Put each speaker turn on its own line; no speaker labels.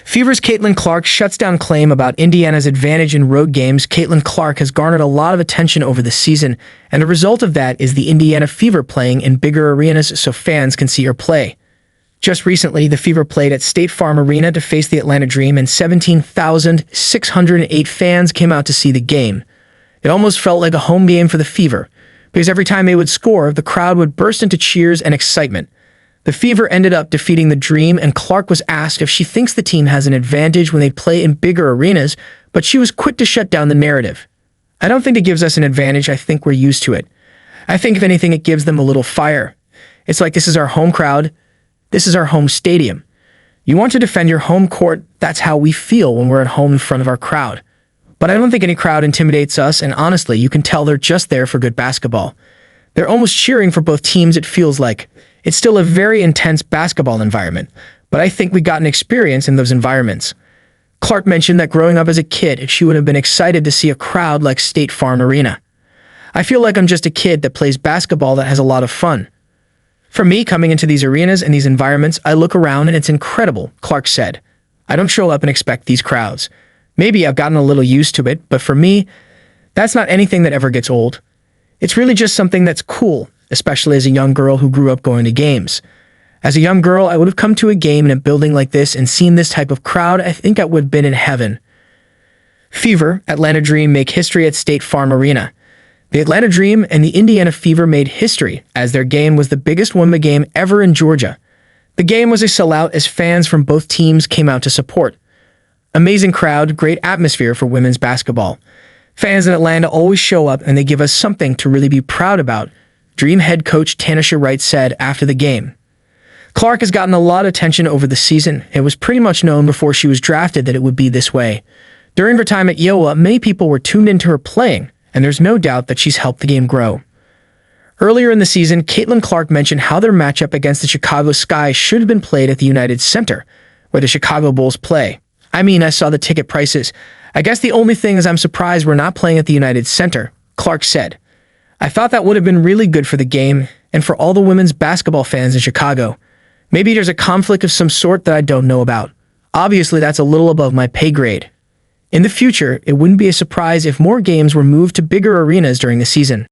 Fever's Caitlin Clark shuts down claim about Indiana's advantage in road games. Caitlin Clark has garnered a lot of attention over the season, and the result of that is the Indiana Fever playing in bigger arenas so fans can see her play. Just recently, the Fever played at State Farm Arena to face the Atlanta Dream, and 17,608 fans came out to see the game. It almost felt like a home game for the Fever, because every time they would score, the crowd would burst into cheers and excitement. The Fever ended up defeating the Dream, and Clark was asked if she thinks the team has an advantage when they play in bigger arenas, but she was quick to shut down the narrative. I don't think it gives us an advantage. I think we're used to it. I think, if anything, it gives them a little fire. It's like, this is our home crowd. This is our home stadium. You want to defend your home court. That's how we feel when we're at home in front of our crowd. But I don't think any crowd intimidates us, and honestly, you can tell they're just there for good basketball. They're almost cheering for both teams, it feels like. It's still a very intense basketball environment, but I think we got an experience in those environments. Clark mentioned that growing up as a kid, she would have been excited to see a crowd like State Farm Arena. I feel like I'm just a kid that plays basketball that has a lot of fun. For me, coming into these arenas and these environments, I look around and it's incredible, Clark said. I don't show up and expect these crowds. Maybe I've gotten a little used to it, but for me, that's not anything that ever gets old. It's really just something that's cool, especially as a young girl who grew up going to games. As a young girl, I would have come to a game in a building like this and seen this type of crowd. I think I would have been in heaven. Fever, Atlanta Dream make history at State Farm Arena. The Atlanta Dream and the Indiana Fever made history as their game was the biggest WNBA game ever in Georgia. The game was a sellout as fans from both teams came out to support. Amazing crowd, great atmosphere for women's basketball. Fans in Atlanta always show up and they give us something to really be proud about, Dream head coach Tanisha Wright said after the game. Clark has gotten a lot of attention over the season. It was pretty much known before she was drafted that it would be this way. During her time at Iowa, many people were tuned into her playing, and there's no doubt that she's helped the game grow. Earlier in the season, Caitlin Clark mentioned how their matchup against the Chicago Sky should have been played at the United Center, where the Chicago Bulls play. I saw the ticket prices. I guess the only thing is I'm surprised we're not playing at the United Center, Clark said. I thought that would have been really good for the game and for all the women's basketball fans in Chicago. Maybe there's a conflict of some sort that I don't know about. Obviously, that's a little above my pay grade. In the future, it wouldn't be a surprise if more games were moved to bigger arenas during the season.